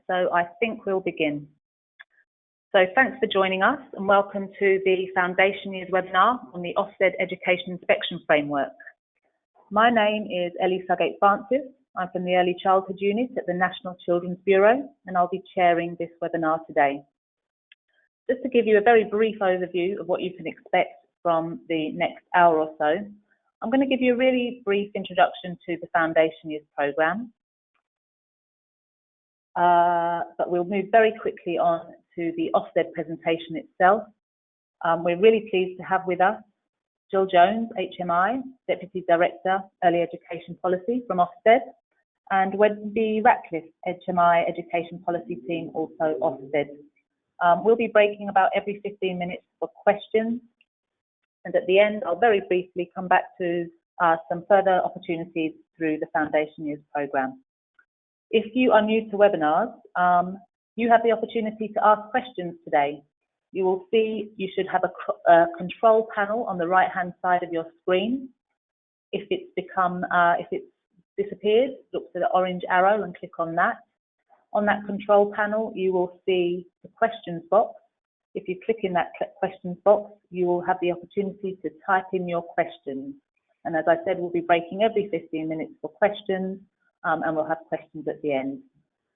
so I think we'll begin. So thanks for joining us and welcome to the Foundation Years webinar on the Ofsted Education Inspection Framework. My name is Ellie Sugate-Francis. I'm from the Early Childhood Unit at the National Children's Bureau, and I'll be chairing this webinar today. Just to give you a very brief overview of what you can expect from the next hour or so, I'm going to give you a really brief introduction to the Foundation Years programme. But we'll move very quickly on to the Ofsted presentation itself. We're really pleased to have with us Gill Jones, HMI, Deputy Director, Early Education Policy from Ofsted, and Wendy Ratcliff, HMI Education Policy Team, also Ofsted. We'll be breaking about every 15 minutes for questions, and at the end, I'll very briefly come back to some further opportunities through the Foundation Years programme. If you are new to webinars, you have the opportunity to ask questions today. You will see you should have a control panel on the right-hand side of your screen. If it's disappeared, look for the orange arrow and click on that. On that control panel, you will see the questions box. If you click in that questions box, you will have the opportunity to type in your questions. And as I said, we'll be breaking every 15 minutes for questions, and we'll have questions at the end.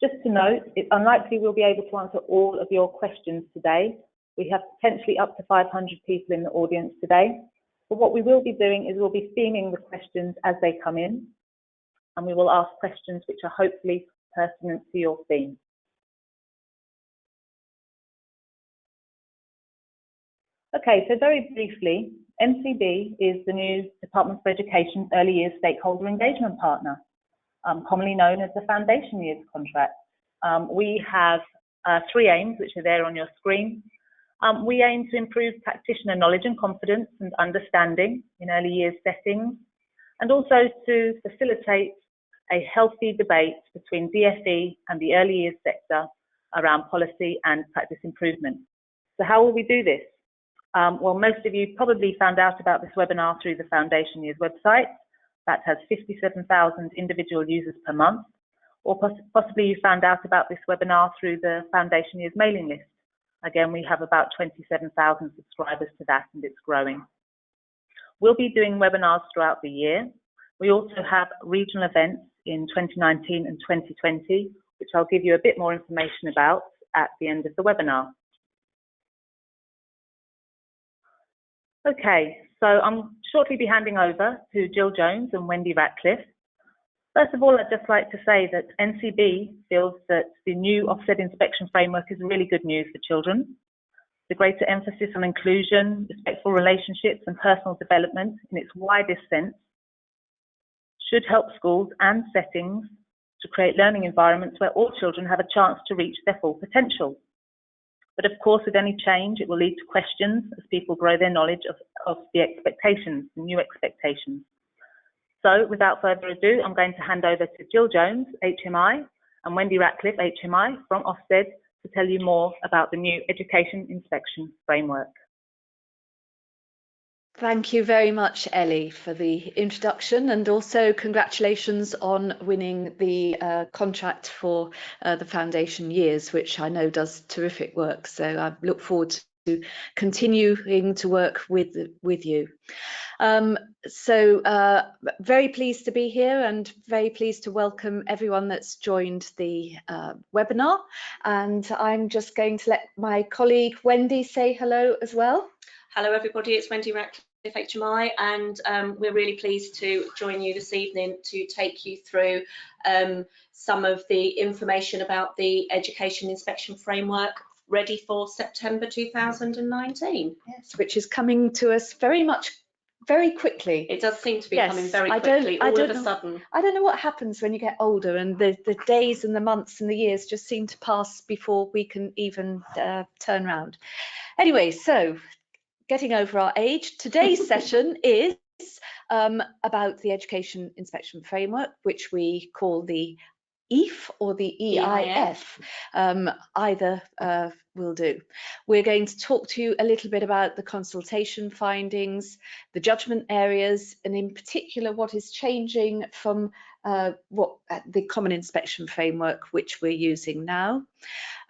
Just to note, it's unlikely we'll be able to answer all of your questions today. We have potentially up to 500 people in the audience today. But what we will be doing is we'll be theming the questions as they come in, and we will ask questions which are hopefully pertinent to your theme. Okay, so very briefly, NCB is the new Department for Education Early Years Stakeholder Engagement Partner, commonly known as the Foundation Years contract. We have three aims, which are there on your screen. We aim to improve practitioner knowledge and confidence and understanding in early years settings, and also to facilitate a healthy debate between DFE and the early years sector around policy and practice improvement. So how will we do this? Well, most of you probably found out about this webinar through the Foundation Years website. That has 57,000 individual users per month, or possibly you found out about this webinar through the Foundation Years mailing list. Again, we have about 27,000 subscribers to that, and it's growing. We'll be doing webinars throughout the year. We also have regional events in 2019 and 2020, which I'll give you a bit more information about at the end of the webinar. Okay, so I'm shortly be handing over to Gill Jones and Wendy Ratcliff. First of all, I'd just like to say that NCB feels that the new Ofsted inspection framework is really good news for children. The greater emphasis on inclusion, respectful relationships and personal development in its widest sense should help schools and settings to create learning environments where all children have a chance to reach their full potential. But of course, with any change, it will lead to questions as people grow their knowledge of the expectations, the new expectations. So without further ado, I'm going to hand over to Gill Jones, HMI, and Wendy Ratcliff, HMI, from Ofsted to tell you more about the new Education Inspection Framework. Thank you very much, Ellie, for the introduction, and also congratulations on winning the contract for the Foundation Years, which I know does terrific work. So I look forward to continuing to work with you. Very pleased to be here and very pleased to welcome everyone that's joined the webinar. And I'm just going to let my colleague Wendy say hello as well. Hello everybody, it's Wendy Ratcliff, HMI, and we're really pleased to join you this evening to take you through some of the information about the Education Inspection Framework ready for September 2019. Yes, which is coming to us very quickly. It does seem to be coming very quickly, all of a sudden. I don't know what happens when you get older and the days and the months and the years just seem to pass before we can even turn around. Anyway, so getting over our age, today's session is about the Education Inspection Framework, which we call the EIF or the EIF. Either will do. We're going to talk to you a little bit about the consultation findings, the judgment areas, and in particular what is changing from the Common Inspection Framework, which we're using now.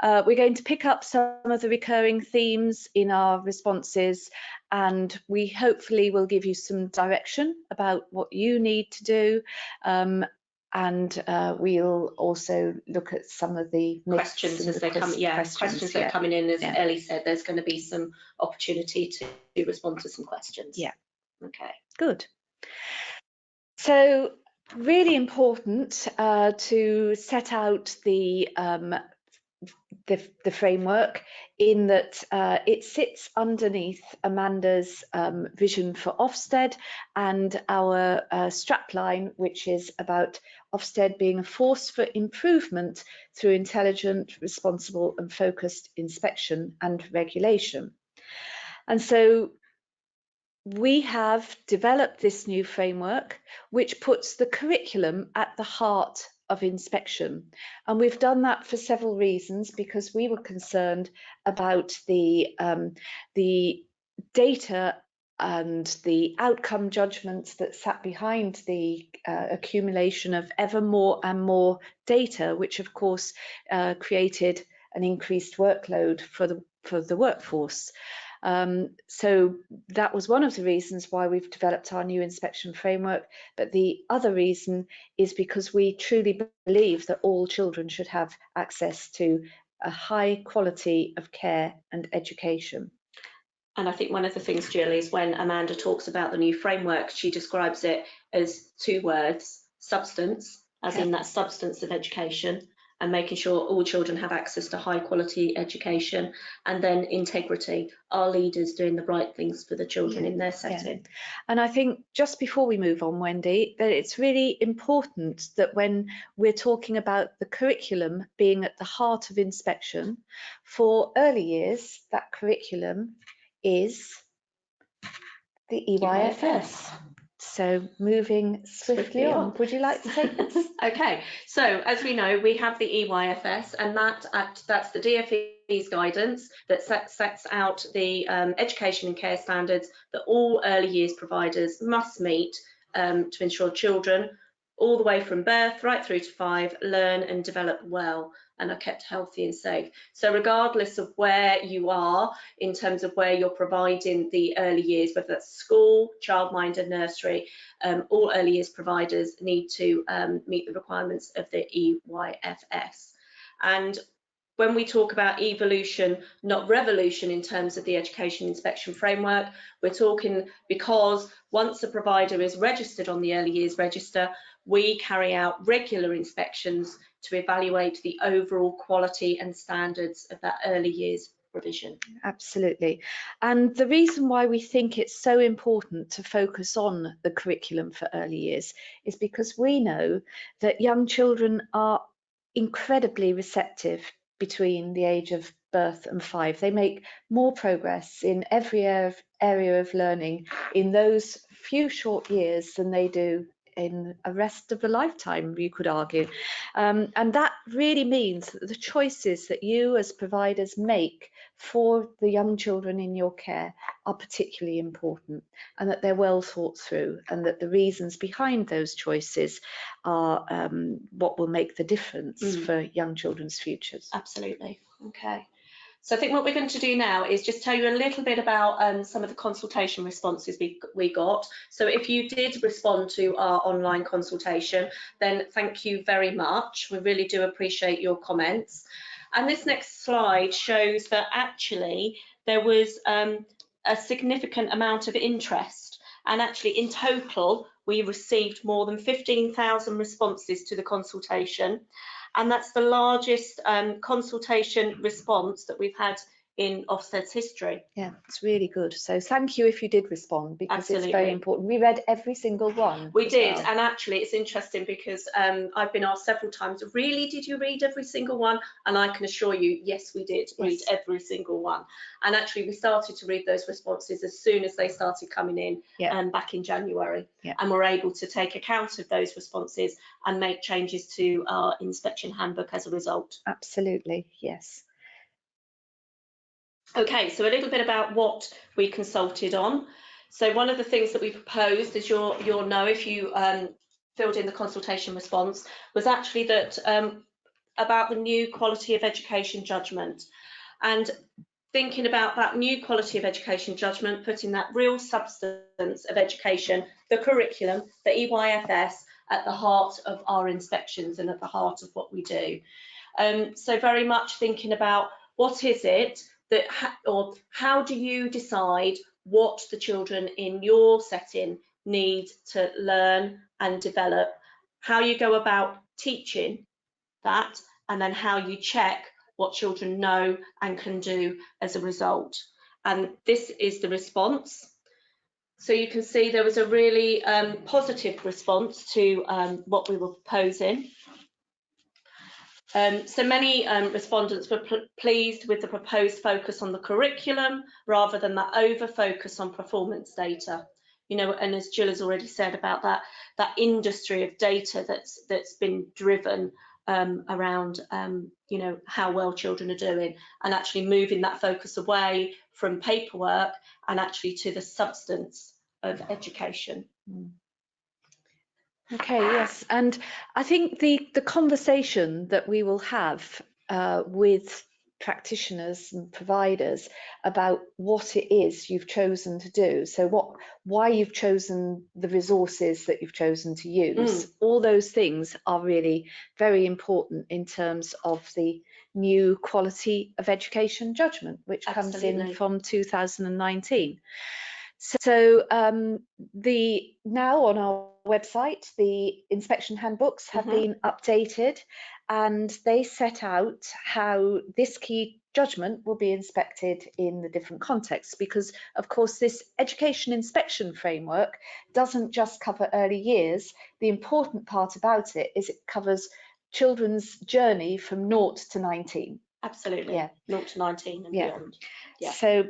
We're going to pick up some of the recurring themes in our responses, and we hopefully will give you some direction about what you need to do. And we'll also look at some of the questions as they come. Questions that are coming in. As Ellie said, there's going to be some opportunity to respond to some questions. Yeah. Okay. Good. So really important to set out the framework, in that it sits underneath Amanda's vision for Ofsted and our strapline, which is about Ofsted being a force for improvement through intelligent, responsible and focused inspection and regulation. And so we have developed this new framework, which puts the curriculum at the heart of inspection. And we've done that for several reasons, because we were concerned about the data and the outcome judgments that sat behind the accumulation of ever more and more data, which of course created an increased workload for the workforce. So that was one of the reasons why we've developed our new inspection framework. But the other reason is because we truly believe that all children should have access to a high quality of care and education. And I think one of the things, Jill, is when Amanda talks about the new framework, she describes it as two words: substance, as in that substance of education, and making sure all children have access to high quality education, and then integrity, our leaders doing the right things for the children in their setting. And I think just before we move on, Wendy, that it's really important that when we're talking about the curriculum being at the heart of inspection, for early years, that curriculum is the EYFS. So moving swiftly on, would you like to take this? Okay, so as we know, we have the EYFS, and that's the DfE's guidance that sets out the education and care standards that all early years providers must meet to ensure children, all the way from birth right through to 5, learn and develop well and are kept healthy and safe. So regardless of where you are in terms of where you're providing the early years, whether that's school, childminder, nursery, all early years providers need to meet the requirements of the EYFS. And when we talk about evolution, not revolution in terms of the education inspection framework, we're talking because once a provider is registered on the early years register, we carry out regular inspections to evaluate the overall quality and standards of that early years provision. Absolutely. And the reason why we think it's so important to focus on the curriculum for early years is because we know that young children are incredibly receptive between the age of birth and 5. They make more progress in every area of learning in those few short years than they do in a rest of a lifetime, you could argue. And that really means that the choices that you as providers make for the young children in your care are particularly important, and that they're well thought through, and that the reasons behind those choices are what will make the difference for young children's futures. Absolutely. Okay. So I think what we're going to do now is just tell you a little bit about some of the consultation responses we got. So if you did respond to our online consultation, then thank you very much. We really do appreciate your comments. And this next slide shows that actually there was a significant amount of interest. And actually in total, we received more than 15,000 responses to the consultation. And that's the largest consultation response that we've had in Ofsted's history. Yeah, it's really good. So thank you if you did respond, because Absolutely. It's very important. We read every single one. We did, and actually it's interesting because I've been asked several times, really, did you read every single one? And I can assure you, yes, we did read every single one. And actually we started to read those responses as soon as they started coming in back in January. And we're able to take account of those responses and make changes to our inspection handbook as a result. Absolutely, yes. Okay, so a little bit about what we consulted on. So one of the things that we proposed, as you'll know if you filled in the consultation response was actually that about the new quality of education judgment, and thinking about that new quality of education judgment, putting that real substance of education, the curriculum, the EYFS, at the heart of our inspections and at the heart of what we do. So very much thinking about what is it that, or how do you decide what the children in your setting need to learn and develop, how you go about teaching that, and then how you check what children know and can do as a result. And this is the response. So you can see there was a really positive response to what we were proposing. So many respondents were pleased with the proposed focus on the curriculum rather than that over focus on performance data. You know, and as Gill has already said about that industry of data that's been driven around you know, how well children are doing, and actually moving that focus away from paperwork and actually to the substance of education. Okay, yes, and I think the conversation that we will have with practitioners and providers about what it is you've chosen to do, so why you've chosen the resources that you've chosen to use, all those things are really very important in terms of the new quality of education judgment, which comes in from 2019. So now on our website, the inspection handbooks have been updated, and they set out how this key judgment will be inspected in the different contexts, because of course this education inspection framework doesn't just cover early years. The important part about it is it covers children's journey from 0 to 19. Absolutely, yeah. 0 to 19 and beyond. Yeah. So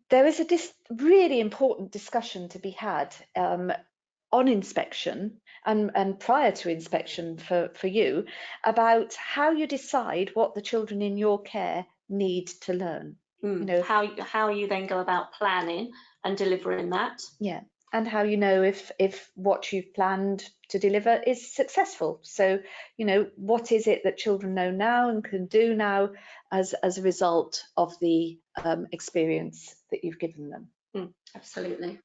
there is a really important discussion to be had on inspection and prior to inspection for you about how you decide what the children in your care need to learn. You know, how you then go about planning and delivering that. Yeah, and how you know if what you've planned to deliver is successful. So, you know, what is it that children know now and can do now as a result of the experience that you've given them? Absolutely.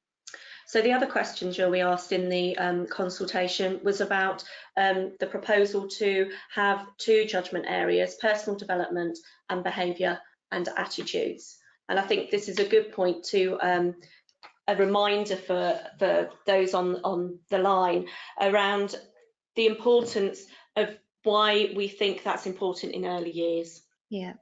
So the other question, Jill, we asked in the consultation was about the proposal to have 2 judgment areas: personal development and behaviour and attitudes. And I think this is a good point to a reminder for those on the line around the importance of why we think that's important in early years. Yeah,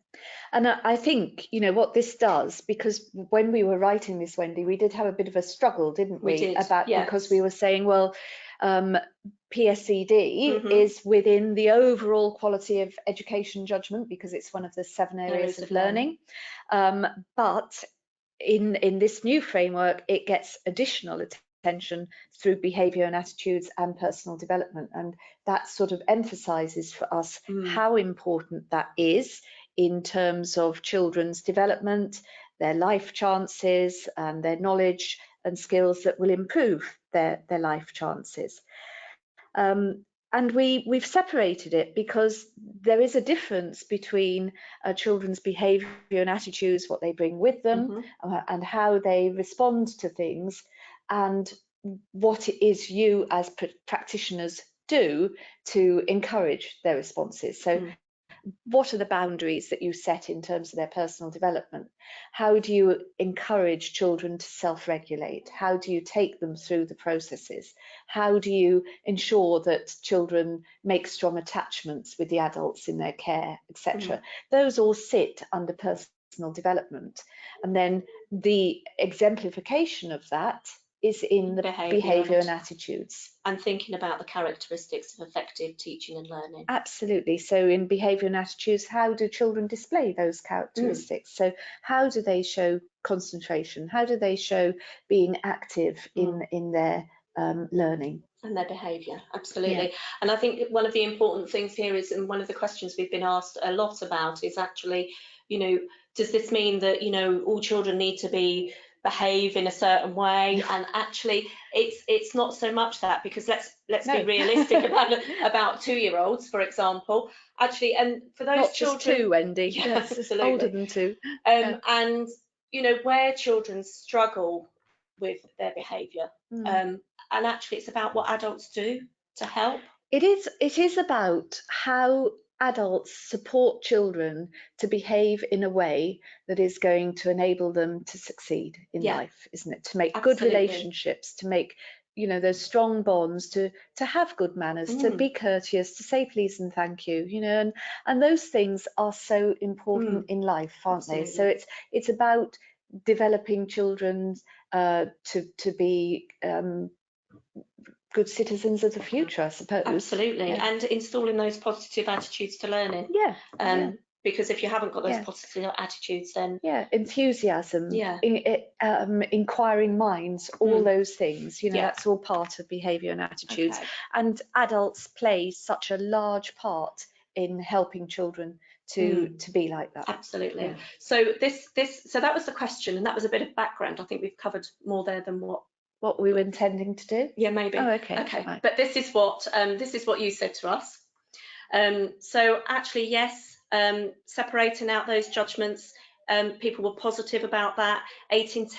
and I think, you know, what this does, because when we were writing this, Wendy, we did have a bit of a struggle, didn't we? We did, about yes. Because we were saying, well, PSCD is within the overall quality of education judgment because it's one of the 7 areas of learning. But in this new framework, it gets additional attention through behaviour and attitudes and personal development, and that sort of emphasises for us how important that is in terms of children's development, their life chances, and their knowledge and skills that will improve their life chances. And we've separated it because there is a difference between children's behaviour and attitudes, what they bring with them, and how they respond to things, and what it is you as practitioners do to encourage their responses. So what are the boundaries that you set in terms of their personal development? How do you encourage children to self-regulate? How do you take them through the processes? How do you ensure that children make strong attachments with the adults in their care, etc.? Those all sit under personal development. And then the exemplification of that is in the behaviour and attitudes. And thinking about the characteristics of effective teaching and learning. Absolutely. So in behaviour and attitudes, how do children display those characteristics? So how do they show concentration? How do they show being active in their learning? And their behaviour, absolutely. And I think one of the important things here is, and one of the questions we've been asked a lot about is actually, you know, does this mean that, you know, all children need to be behave in a certain way, and actually it's not so much that, because let's No. be realistic about 2-year-olds, for example, actually, and for those Not children, just 2, Wendy. yeah, Yes, absolutely, older than 2. and you know, where children struggle with their behaviour, and actually it's about what adults do to help. It is about how adults support children to behave in a way that is going to enable them to succeed in life, isn't it? To make good relationships, to make, you know, those strong bonds, to have good manners, to be courteous, to say please and thank you, you know, and those things are so important in life, aren't they? So it's about developing children to be good citizens of the future, I suppose. Absolutely, and installing those positive attitudes to learning. Because if you haven't got those positive attitudes, then enthusiasm, inquiring minds, all those things, you know, that's all part of behaviour and attitudes. And adults play such a large part in helping children to be like that. Absolutely. So so that was the question, and that was a bit of background. I think we've covered more there than what we were intending to do. Yeah, maybe. Oh, okay. Right. But this is what you said to us. So actually, yes, separating out those judgments, people were positive about that. 8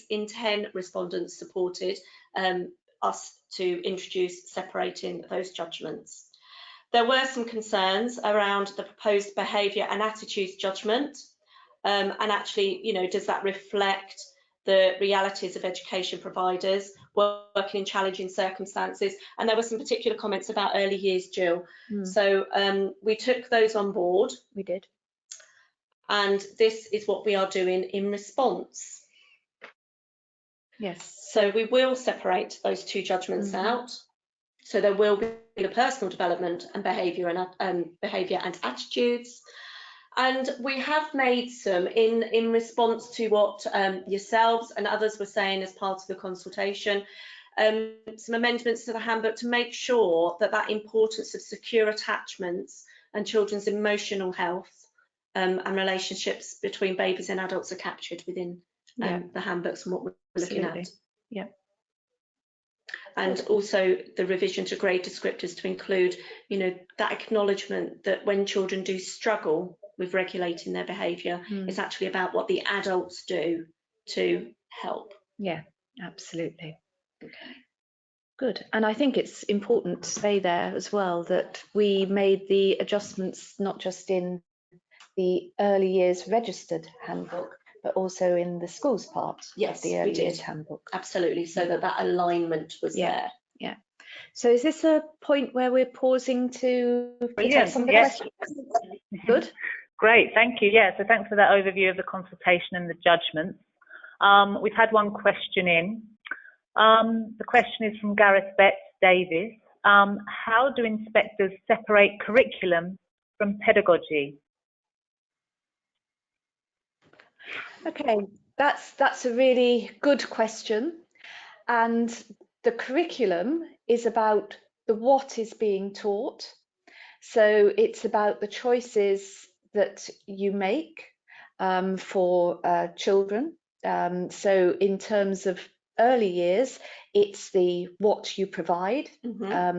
in 10 respondents supported us to introduce separating those judgments. There were some concerns around the proposed behaviour and attitudes judgment, and actually, you know, does that reflect the realities of education providers working in challenging circumstances? And there were some particular comments about early years, Jill. So we took those on board. We did. And this is what we are doing in response. Yes. So we will separate those 2 judgments out. So there will be the personal development and behaviour and attitudes. And we have made some in response to what yourselves and others were saying as part of the consultation, some amendments to the handbook to make sure that importance of secure attachments and children's emotional health and relationships between babies and adults are captured within the handbooks and what we're looking at. Yeah. And also the revision to grade descriptors to include, you know, that acknowledgement that when children do struggle with regulating their behaviour, it's actually about what the adults do to help. Yeah, absolutely. Okay. Good. And I think it's important to say there as well that we made the adjustments not just in the early years registered handbook, but also in the schools part of the early years handbook. Absolutely, so that alignment was there. Yeah. So is this a point where we're pausing to take some of the questions? Good. Great, thank you. Yeah, so thanks for that overview of the consultation and the judgments. We've had one question in. The question is from Gareth Betts Davis. How do inspectors separate curriculum from pedagogy? Okay, that's a really good question. And the curriculum is about the what is being taught. So it's about the choices that you make for children. So in terms of early years, it's the what you provide.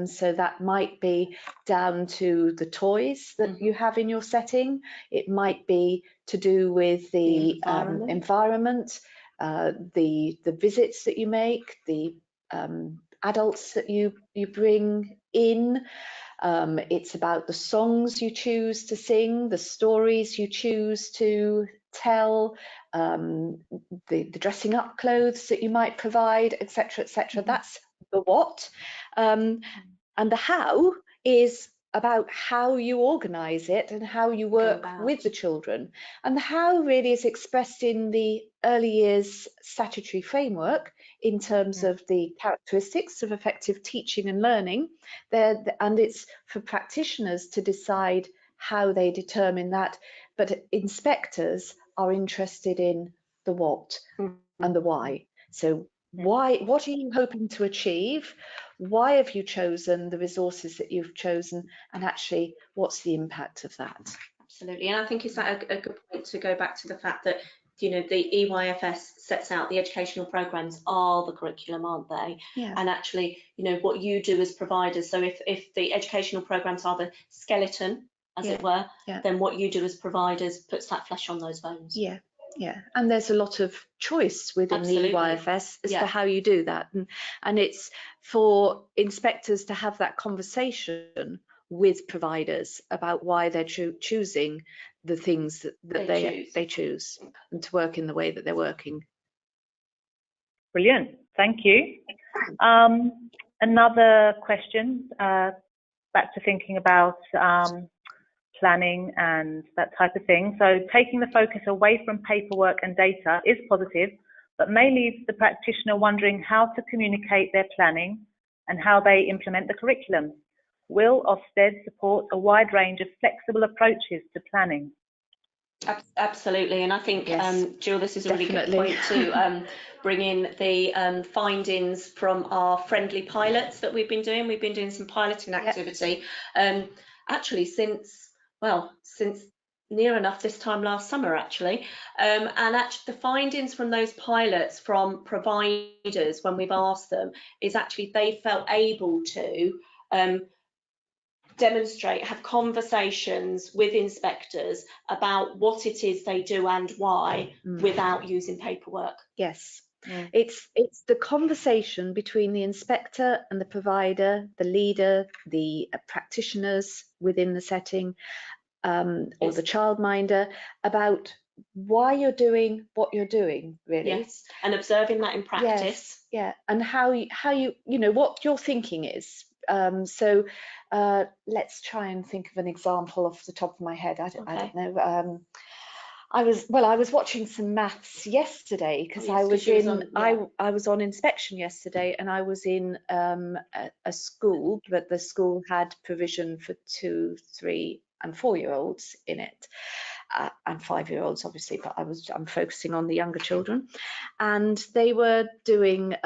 So that might be down to the toys that you have in your setting. It might be to do with the environment, the visits that you make, the adults that you bring in. It's about the songs you choose to sing, the stories you choose to tell, the dressing up clothes that you might provide, etc., etc. That's the what. And the how is about how you organise it and how you work with the children. And the how really is expressed in the early years statutory framework in terms of the characteristics of effective teaching and learning. And it's for practitioners to decide how they determine that. But inspectors are interested in the what and the why. So why? What are you hoping to achieve? Why have you chosen the resources that you've chosen? And actually, what's the impact of that? Absolutely. And I think it's a good point to go back to the fact that you know, the EYFS sets out the educational programmes are the curriculum, aren't they? Yeah. And actually, you know, what you do as providers, so if the educational programmes are the skeleton, as it were, then what you do as providers puts that flesh on those bones. Yeah. Yeah, and there's a lot of choice within the EYFS as to how you do that, and it's for inspectors to have that conversation with providers about why they're choosing the things that they choose, and to work in the way that they're working. Brilliant, thank you. Another question, back to thinking about planning and that type of thing. So taking the focus away from paperwork and data is positive, but may leave the practitioner wondering how to communicate their planning and how they implement the curriculum. Will Ofsted support a wide range of flexible approaches to planning? Absolutely, and I think, Jill, this is a really good point to bring in the findings from our friendly pilots that we've been doing. We've been doing some piloting activity, actually since near enough this time last summer, actually. And actually the findings from those pilots from providers, when we've asked them, is actually they felt able to demonstrate, have conversations with inspectors about what it is they do and why without using paperwork. Yes. It's the conversation between the inspector and the provider, the leader, the practitioners within the setting, or the childminder, about why you're doing what you're doing, really. Yes, and observing that in practice. Yes, and how you know what your thinking is. So let's try and think of an example off the top of my head. I don't know. I was watching some maths yesterday because I was on inspection yesterday, and I was in a school, but the school had provision for 2, 3 and 4-year-olds in it, and 5-year-olds obviously, but I'm focusing on the younger children, and they were doing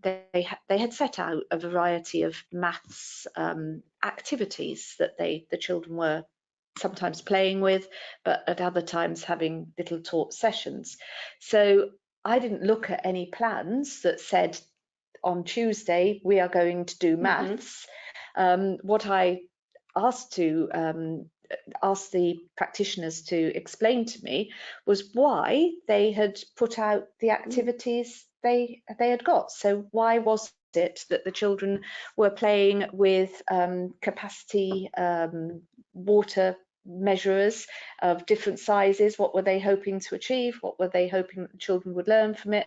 they had set out a variety of maths activities that the children were sometimes playing with, but at other times having little taught sessions. So I didn't look at any plans that said on Tuesday we are going to do maths. What I asked the practitioners to explain to me was why they had put out the activities they had got. So why was it that the children were playing with capacity water measurers of different sizes? What were they hoping to achieve? What were they hoping that the children would learn from it?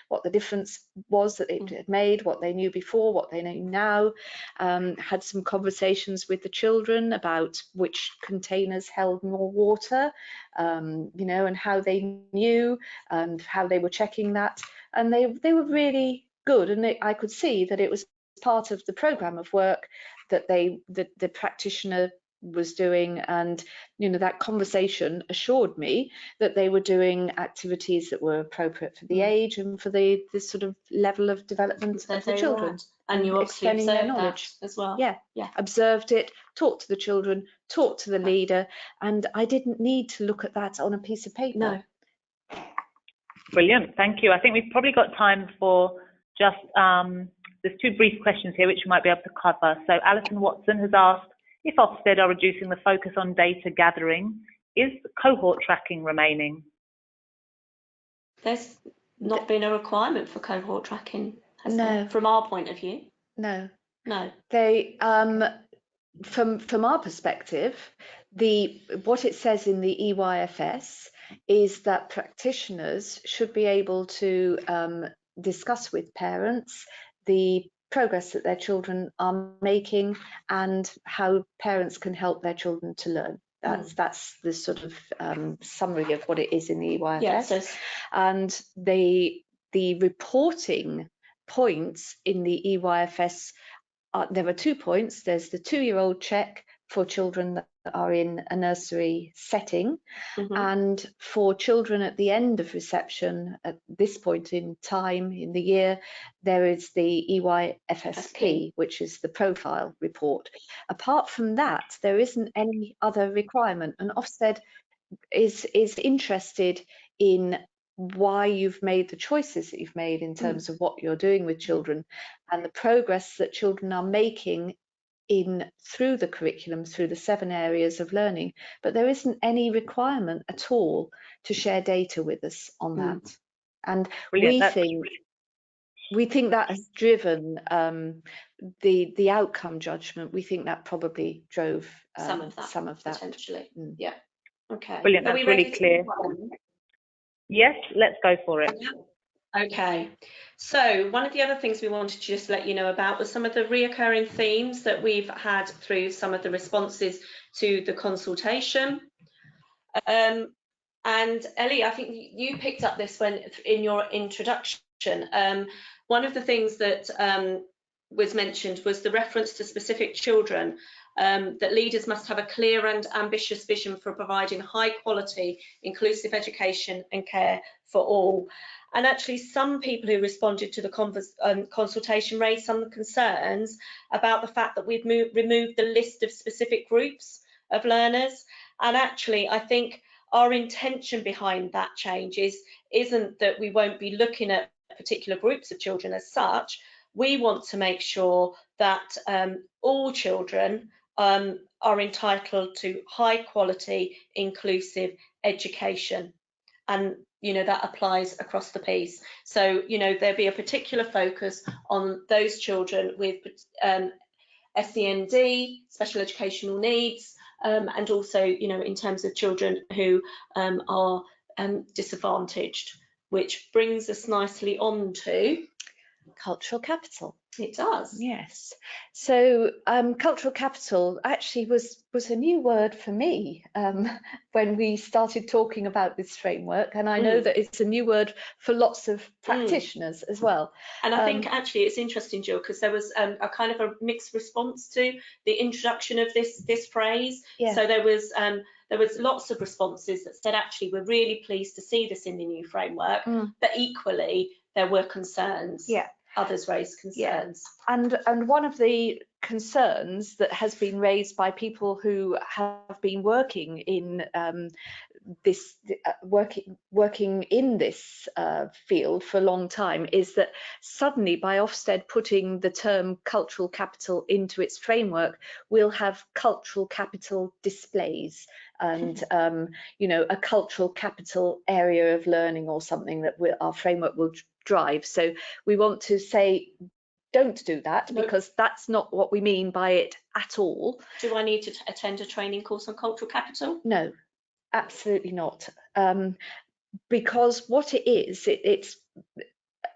What the difference was that it had made, what they knew before, what they know now. Had some conversations with the children about which containers held more water, you know, and how they knew and how they were checking that. And they were really good, and I could see that it was part of the programme of work that the practitioner was doing, and you know, that conversation assured me that they were doing activities that were appropriate for the age and for the sort of level of development of the children, and you extending their knowledge as well. Yeah, observed it, talked to the children, talked to the leader, and I didn't need to look at that on a piece of paper. No. Brilliant, thank you. I think we've probably got time for just there's 2 brief questions here which we might be able to cover. So Alison Watson has asked, if Ofsted are reducing the focus on data gathering, is cohort tracking remaining? There's not been a requirement for cohort tracking, has No. there, from our point of view? No. They from our perspective, what it says in the EYFS is that practitioners should be able to discuss with parents the progress that their children are making and how parents can help their children to learn. That's the sort of summary of what it is in the EYFS. And the reporting points in the EYFS, there are 2 points. There's the 2-year-old check for children that are in a nursery setting, and for children at the end of reception at this point in time in the year, there is the EYFSP, which is the profile report. Apart from that, there isn't any other requirement, and Ofsted is interested in why you've made the choices that you've made in terms of what you're doing with children and the progress that children are making through the curriculum, through the 7 areas of learning, but there isn't any requirement at all to share data with us on that. And we think that has driven the outcome judgment. We think that probably drove some of that potentially. Yeah. Okay. Brilliant. That's really clear. Yes, let's go for it. Okay, so one of the other things we wanted to just let you know about was some of the reoccurring themes that we've had through some of the responses to the consultation. And Ellie, I think you picked up this one in your introduction. One of the things that was mentioned was the reference to specific children, that leaders must have a clear and ambitious vision for providing high quality, inclusive education and care for all. And actually some people who responded to the consultation raised some concerns about the fact that we've removed the list of specific groups of learners. And actually, I think our intention behind that change isn't that we won't be looking at particular groups of children as such. We want to make sure that all children are entitled to high quality, inclusive education. And that applies across the piece. So there'll be a particular focus on those children with SEND, special educational needs, and also in terms of children who are disadvantaged, which brings us nicely on to cultural capital. It does. Yes. So cultural capital actually was a new word for me when we started talking about this framework, and I know that it's a new word for lots of practitioners as well. And I think actually it's interesting, Jill, because there was a kind of a mixed response to the introduction of this phrase. Yeah. So there was lots of responses that said actually we're really pleased to see this in the new framework, but equally there were concerns. Yeah. Others raised concerns. Yeah. And one of the concerns that has been raised by people who have been working in this field for a long time is that suddenly by Ofsted putting the term cultural capital into its framework, we'll have cultural capital displays and a cultural capital area of learning or something that our framework will drive. So we want to say don't do that, because that's not what we mean by it at all. Do I need to attend a training course on cultural capital? No, absolutely not. Because what it is, it's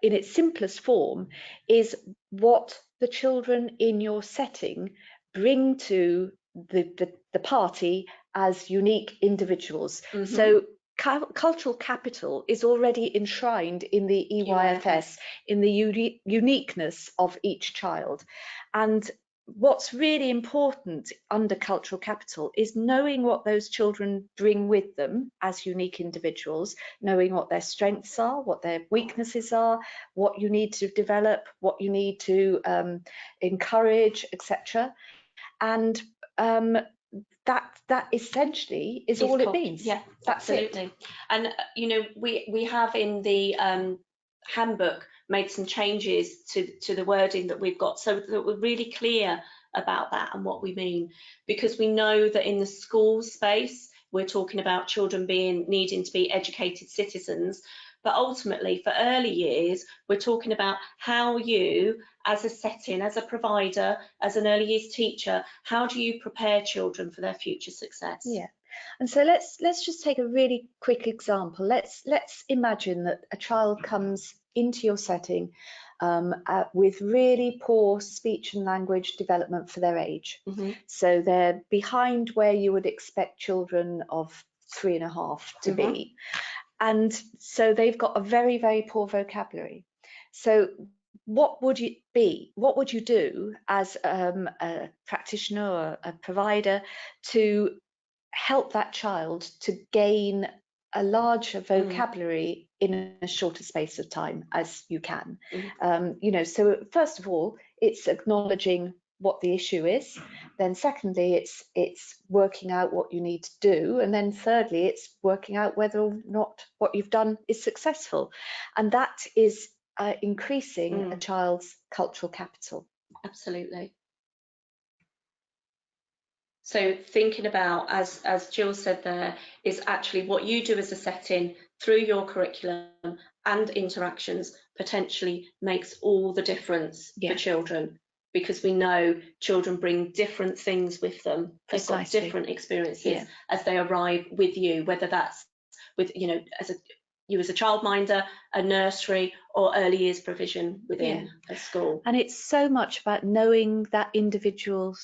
in its simplest form, is what the children in your setting bring to the party as unique individuals. So cultural capital is already enshrined in the EYFS, in the uniqueness of each child. And what's really important under cultural capital is knowing what those children bring with them as unique individuals, knowing what their strengths are, what their weaknesses are, what you need to develop, what you need to encourage, etc. And that essentially is all it means. Yeah, that's absolutely. It. And we have in the handbook made some changes to the wording that we've got, so that we're really clear about that and what we mean, because we know that in the school space we're talking about children needing to be educated citizens, but ultimately for early years we're talking about how you, as a setting, as a provider, as an early years teacher, how do you prepare children for their future success? Yeah. And so let's just take a really quick example. Let's imagine that a child comes into your setting with really poor speech and language development for their age. So they're behind where you would expect children of 3.5 to be. And so they've got a very, very poor vocabulary. So what would it be? What would you do as a practitioner or a provider to help that child to gain a larger vocabulary in a shorter space of time as you can? So first of all, it's acknowledging what the issue is. Then secondly, it's working out what you need to do. And then thirdly, it's working out whether or not what you've done is successful. And that is increasing a child's cultural capital. Absolutely. So thinking about, as Jill said there, is actually what you do as a setting through your curriculum and interactions potentially makes all the difference for children, because we know children bring different things with them. They've got different experiences as they arrive with you, whether that's with, you know, you as a childminder, a nursery, or early years provision within a school. And it's so much about knowing that individual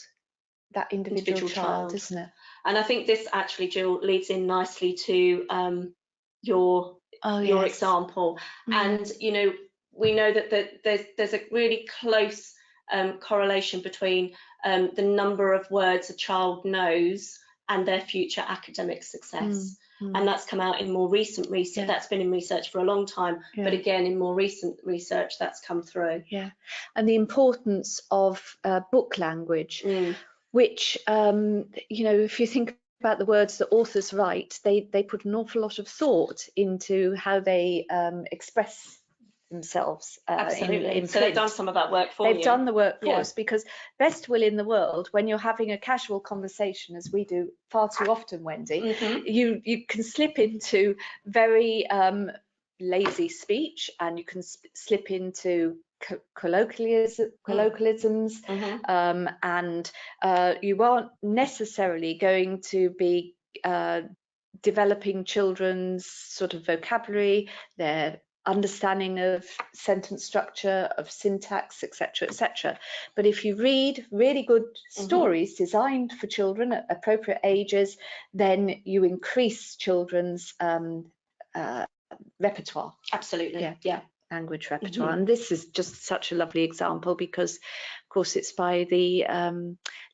child, isn't it? And I think this actually, Jill, leads in nicely to your example. And you know, we know that there's a really close correlation between the number of words a child knows and their future academic success. And that's come out in more recent research. That's been in research for a long time, but again, in more recent research, that's come through. And the importance of book language, which, you know, if you think about the words that authors write, they put an awful lot of thought into how they express themselves. Absolutely. So they've done some of that work for you. They've done the work for us, because best will in the world, when you're having a casual conversation, as we do far too often, Wendy, you can slip into very lazy speech, and you can slip into colloquialisms, and you aren't necessarily going to be developing children's sort of vocabulary, their understanding of sentence structure, of syntax, etc., etc. But if you read really good stories designed for children at appropriate ages, then you increase children's repertoire. Absolutely. Language repertoire. And this is just such a lovely example, because of course it's by the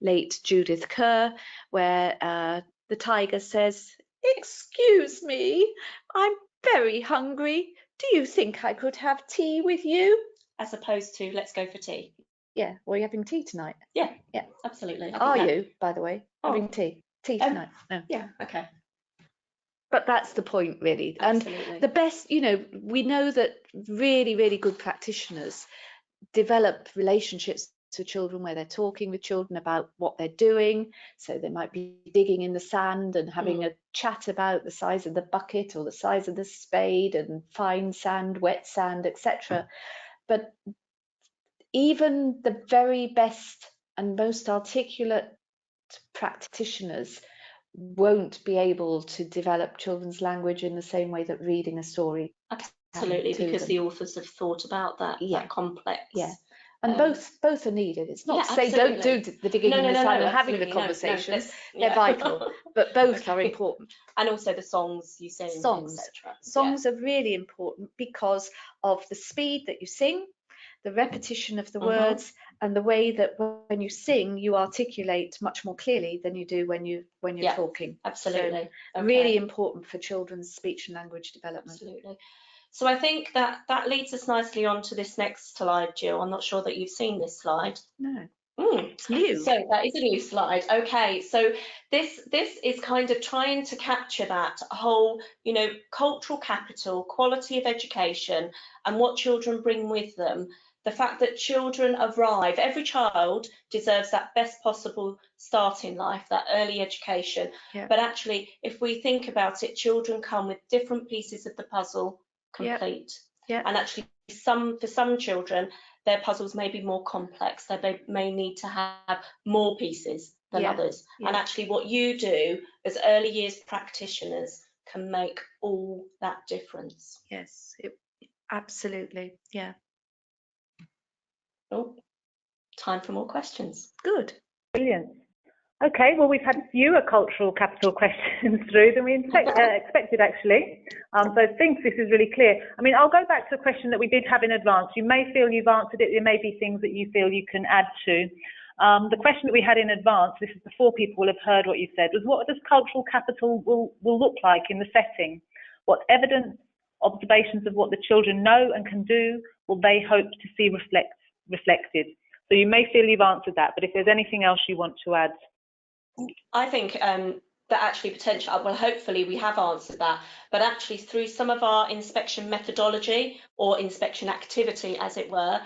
late Judith Kerr, where the tiger says, "Excuse me, I'm very hungry. Do you think I could have tea with you?" As opposed to, "Let's go for tea." Well, are you having tea tonight? Yeah, absolutely. Are you, by the way, having tea tonight? No. Yeah, okay. But that's the point, really. Absolutely. And the best, you know, we know that really, really good practitioners develop relationships with children where they're talking with children about what they're doing. So they might be digging in the sand and having a chat about the size of the bucket or the size of the spade, and fine sand, wet sand, etc. But even the very best and most articulate practitioners won't be able to develop children's language in the same way that reading a story. Absolutely, because the authors have thought about that, that complex. And both are needed. It's not to say don't do the digging in the sand and having the conversations. They're vital, but both are important. And also the songs you sing, etc. Songs are really important because of the speed that you sing, the repetition of the words, and the way that when you sing you articulate much more clearly than you do when you're talking. Absolutely. So really important for children's speech and language development. Absolutely. So I think that leads us nicely on to this next slide, Jill. I'm not sure that you've seen this slide. No. It's new. So that is a new slide. Okay, so this is kind of trying to capture that whole, you know, cultural capital, quality of education, and what children bring with them. The fact that children arrive, every child deserves that best possible start in life, that early education. But actually, if we think about it, children come with different pieces of the puzzle complete. And actually, for some children, their puzzles may be more complex. They may need to have more pieces than others. And actually, what you do as early years practitioners can make all that difference. Yes, absolutely. Yeah. Oh, time for more questions. Good. Brilliant. Okay, well, we've had fewer cultural capital questions through than we expected, actually. So I think this is really clear. I mean, I'll go back to a question that we did have in advance. You may feel you've answered it. There may be things that you feel you can add to. The question that we had in advance, this is before people will have heard what you said, was what does cultural capital will look like in the setting? What evidence, observations of what the children know and can do will they hope to see reflected? So you may feel you've answered that, but if there's anything else you want to add. I think that actually potential, well, hopefully we have answered that, but actually through some of our inspection methodology or inspection activity, as it were,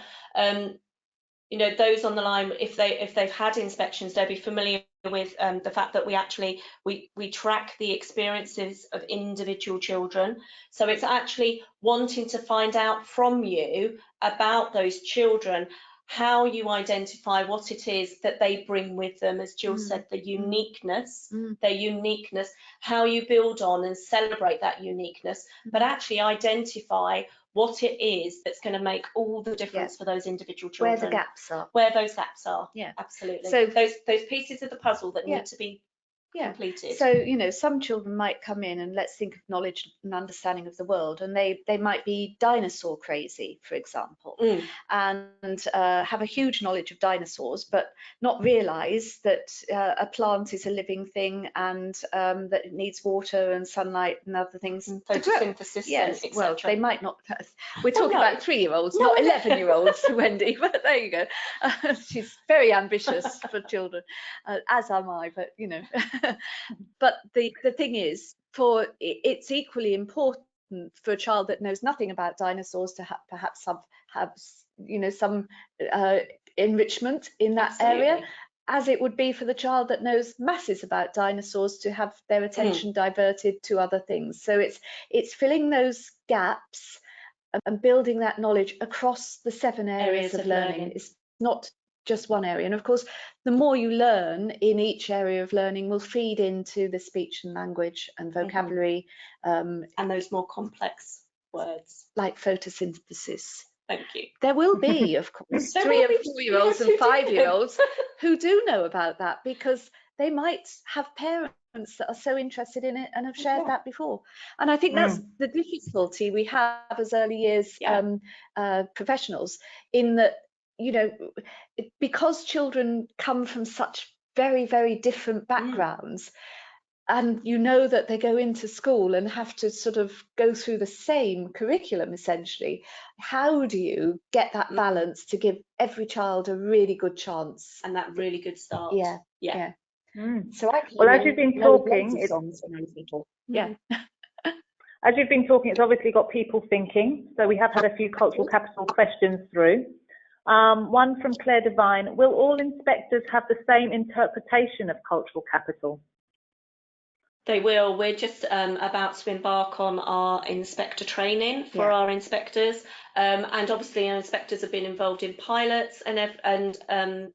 you know, those on the line, if they've had inspections, they'll be familiar with the fact that we track the experiences of individual children. So it's actually wanting to find out from you about those children, how you identify what it is that they bring with them, as Gill said, the uniqueness, their uniqueness, how you build on and celebrate that uniqueness, but actually identify what it is that's going to make all the difference for those individual children. Where the gaps are. Where those gaps are. Yeah, absolutely. So those pieces of the puzzle that need to be completed. So, you know, some children might come in and let's think of knowledge and understanding of the world, and they might be dinosaur crazy, for example, and have a huge knowledge of dinosaurs, but not realise that a plant is a living thing and that it needs water and sunlight and other things to grow. Photosynthesis, yes, etc. well, they might not. We're talking about 3-year-olds, not 11-year-olds, Wendy. But there you go. She's very ambitious for children, as am I. But you know. But the thing is, it's equally important for a child that knows nothing about dinosaurs to perhaps have you know, some enrichment in that area, as it would be for the child that knows masses about dinosaurs to have their attention diverted to other things. So it's filling those gaps and building that knowledge across the 7 areas of learning. It's not just one area. And of course, the more you learn in each area of learning will feed into the speech and language and vocabulary. And those more complex words. Like photosynthesis. Thank you. There will be, of course, 3 and 4-year-olds and 5-year-olds who do know about that, because they might have parents that are so interested in it and have shared that before. And I think that's the difficulty we have as early years professionals, in that, you know, because children come from such very, very different backgrounds, and you know that they go into school and have to sort of go through the same curriculum essentially, how do you get that balance to give every child a really good chance and that really good start? Yeah. So well, as you've been talking, as you've been talking, it's obviously got people thinking. So we have had a few cultural capital questions through. One from Claire Devine: will all inspectors have the same interpretation of cultural capital? They will. We're just about to embark on our inspector training for our inspectors, and obviously our inspectors have been involved in pilots and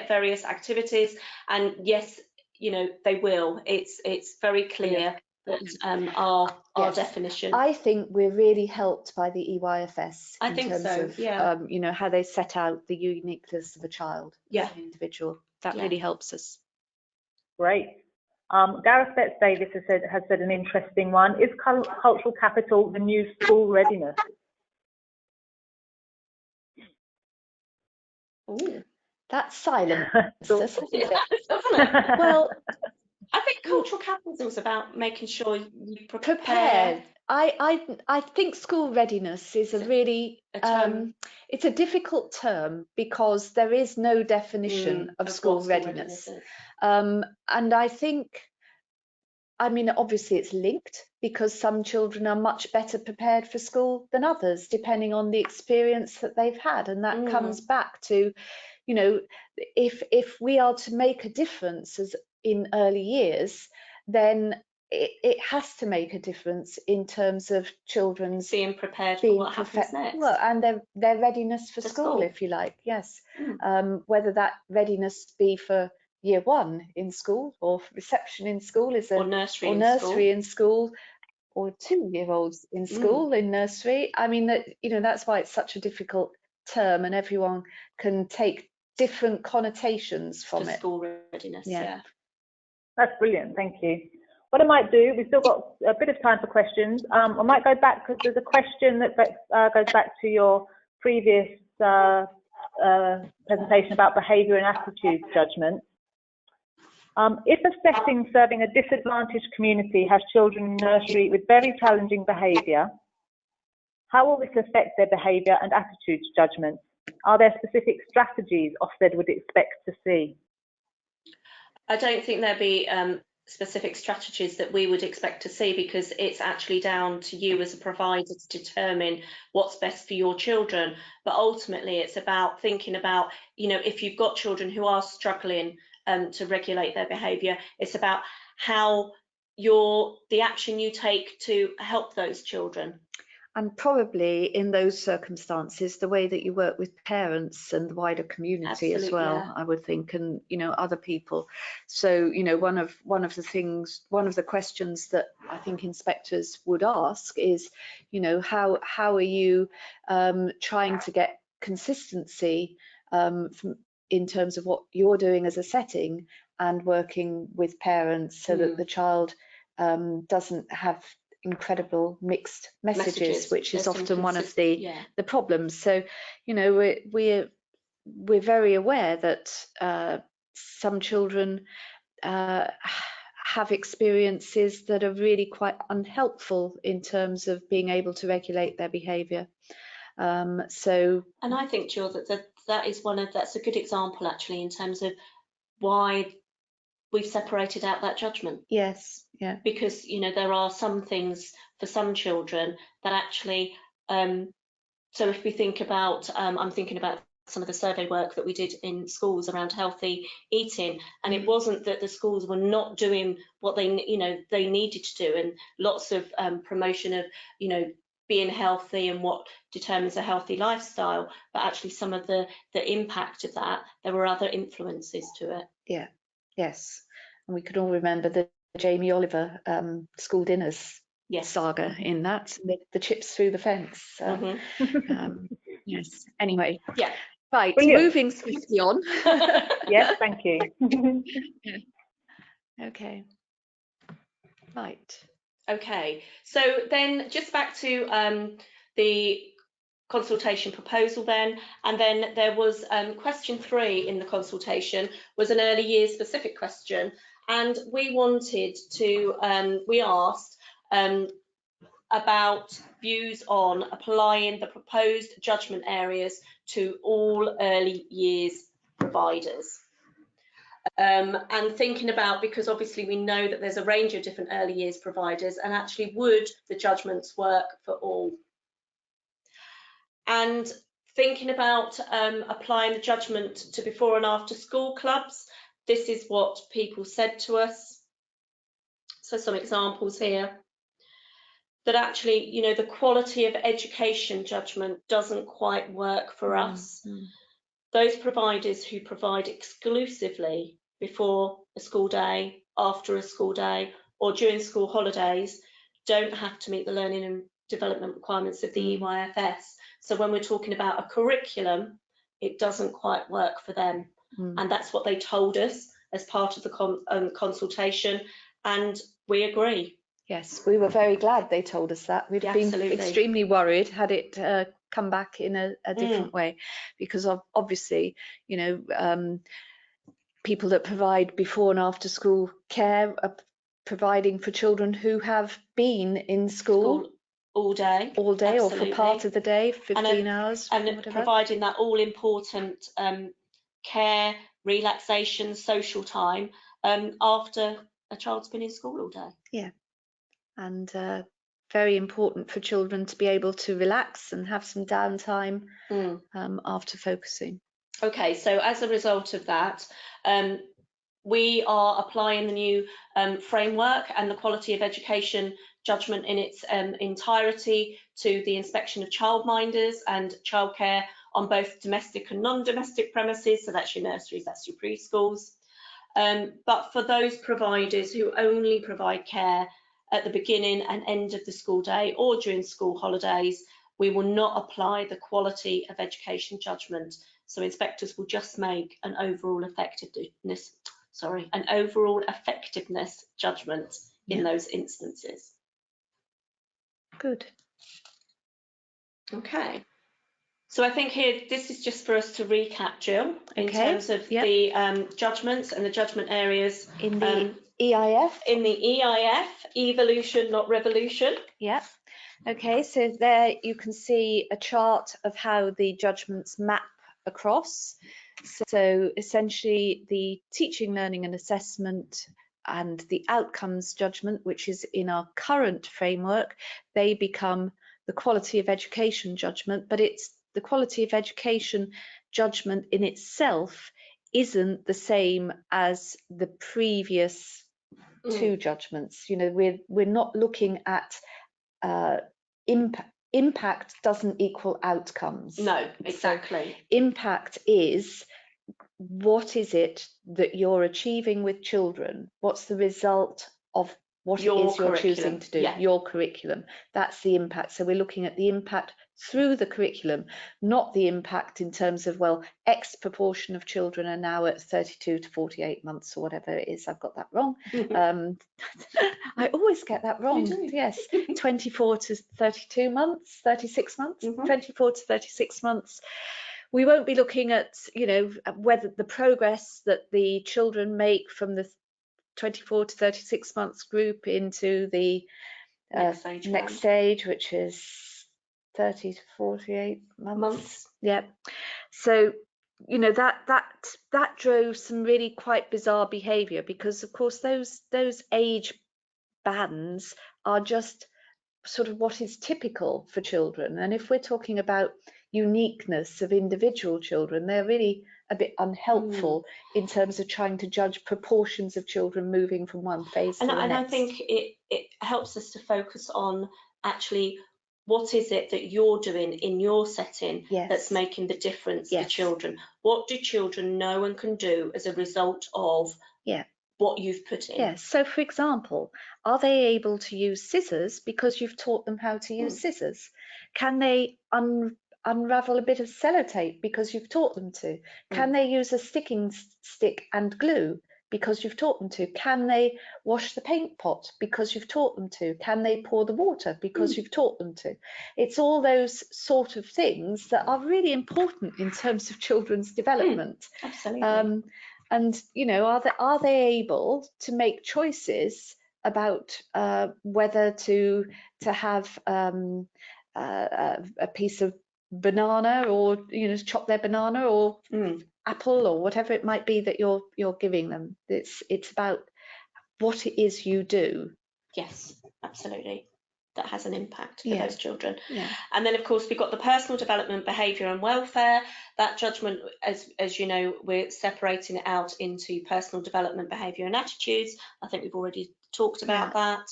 various activities, and yes, you know, they will. It's very clear that our definition. I think we're really helped by the EYFS. I think so. Of, you know, how they set out the uniqueness of a child, as an individual. That really helps us. Great. Gareth Betts Davis has said an interesting one: is cultural capital the new school readiness? Ooh, that's silent. Well, I think cultural capital is about making sure you prepare. I think school readiness is a really it's a difficult term, because there is no definition of school readiness. And I think, I mean, obviously it's linked, because some children are much better prepared for school than others, depending on the experience that they've had. And that comes back to, you know, if we are to make a difference as in early years, then it has to make a difference in terms of children's being prepared for what happens next. Well, and their readiness for school, if you like, yes. Whether that readiness be for year 1 in school, or reception in school, or nursery in school, or 2-year-olds in school in nursery. I mean, that, you know, that's why it's such a difficult term, and everyone can take different connotations from it. School readiness, That's brilliant, thank you. What I might do, we've still got a bit of time for questions. I might go back, because there's a question that goes back to your previous presentation about behaviour and attitude judgment. If a setting serving a disadvantaged community has children in nursery with very challenging behaviour, how will this affect their behaviour and attitudes judgment? Are there specific strategies Ofsted would expect to see? I don't think there'll be specific strategies that we would expect to see, because it's actually down to you as a provider to determine what's best for your children. But ultimately, it's about thinking about, if you've got children who are struggling to regulate their behaviour, it's about how the action you take to help those children. And probably in those circumstances, the way that you work with parents and the wider community as well, yeah. I would think, and other people. So one of the questions that I think inspectors would ask is, how are you trying to get consistency in terms of what you're doing as a setting and working with parents, so that the child doesn't have incredible mixed messages, which is often one of the problems. So we're very aware that some children have experiences that are really quite unhelpful in terms of being able to regulate their behaviour. And I think, Jill, that's a good example actually, in terms of why we've separated out that judgment. Yes, yeah. Because there are some things for some children that actually, so if we think about, I'm thinking about some of the survey work that we did in schools around healthy eating, and it wasn't that the schools were not doing what they needed to do, and lots of promotion of being healthy and what determines a healthy lifestyle, but actually some of the impact of that, there were other influences to it. Yeah. Yes, and we could all remember the Jamie Oliver school dinners saga in that, the chips through the fence. Yes. Anyway. Yeah. Right. Brilliant. Moving swiftly on. Yes, thank you. Okay. Right. Okay. So then, just back to the consultation proposal then, and then there was question 3 in the consultation was an early years specific question, and we wanted to we asked about views on applying the proposed judgment areas to all early years providers. And thinking about, because obviously we know that there's a range of different early years providers, and actually would the judgments work for all? And thinking about applying the judgment to before and after school clubs, this is what people said to us. So some examples here. That actually, the quality of education judgment doesn't quite work for us. Those providers who provide exclusively before a school day, after a school day, or during school holidays don't have to meet the learning and development requirements of the EYFS. So when we're talking about a curriculum, it doesn't quite work for them. And that's what they told us as part of the consultation, and we agree. Yes, we were very glad they told us that. We'd have been extremely worried had it come back in a different way, because obviously, people that provide before and after school care are providing for children who have been in school all day, or for part of the day, 15 hours, and whatever. Providing that all important care, relaxation, social time after a child's been in school all day. Yeah, and very important for children to be able to relax and have some downtime after focusing. Okay, so as a result of that, we are applying the new framework and the quality of education judgment in its entirety to the inspection of childminders and childcare on both domestic and non-domestic premises. So that's your nurseries, that's your preschools. But for those providers who only provide care at the beginning and end of the school day or during school holidays, we will not apply the quality of education judgment. So inspectors will just make an overall effectiveness judgment in those instances. Good. Okay. So I think here, this is just for us to recap, Jill, in terms of the judgments and the judgment areas. In the EIF? In the EIF, evolution, not revolution. Yeah. Okay, so there you can see a chart of how the judgments map across. So essentially the teaching, learning and assessment and the outcomes judgment, which is in our current framework, they become the quality of education judgment, but it's the quality of education judgment in itself isn't the same as the previous two judgments. You know, we're not looking at impact doesn't equal outcomes. No, exactly. So impact is, what is it that you're achieving with children? What's the result of what it is you're choosing to do? Yeah. Your curriculum. That's the impact. So we're looking at the impact through the curriculum, not the impact in terms of, well, X proportion of children are now at 32 to 48 months or whatever it is. I've got that wrong. I always get that wrong. You do. Yes, 24 to 32 months, 36 months, 24 to 36 months. We won't be looking at, you know, whether the progress that the children make from the 24 to 36 months group into the next stage, which is 30 to 48 months. Yeah. So, you know, that drove some really quite bizarre behaviour, because of course those age bands are just sort of what is typical for children. And if we're talking about uniqueness of individual children, they're really a bit unhelpful in terms of trying to judge proportions of children moving from one phase to the next. And I think it helps us to focus on actually what is it that you're doing in your setting that's making the difference for children. What do children know and can do as a result of what you've put in? Yes. So, for example, are they able to use scissors because you've taught them how to use scissors? Can they unravel a bit of sellotape because you've taught them to? Can they use a sticking stick and glue because you've taught them to? Can they wash the paint pot because you've taught them to? Can they pour the water because you've taught them to? It's all those sort of things that are really important in terms of children's development. Absolutely. And, you know, are they able to make choices about whether to have a piece of banana, or, you know, chop their banana, or apple, or whatever it might be that you're giving them? It's about what it is you do. Yes, absolutely. That has an impact for those children. And then, of course, we've got the personal development, behaviour and welfare. That judgment, as you know, we're separating it out into personal development, behaviour and attitudes. I think we've already talked about that.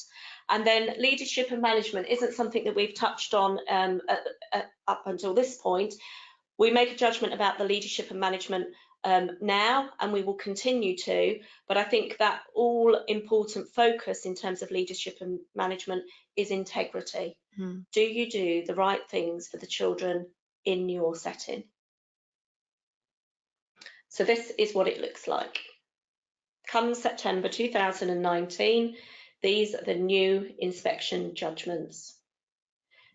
And then leadership and management isn't something that we've touched on up until this point. We make a judgment about the leadership and management now, and we will continue to, but I think that all important focus in terms of leadership and management is integrity. Do you do the right things for the children in your setting? So this is what it looks like. Come September 2019, these are the new inspection judgments.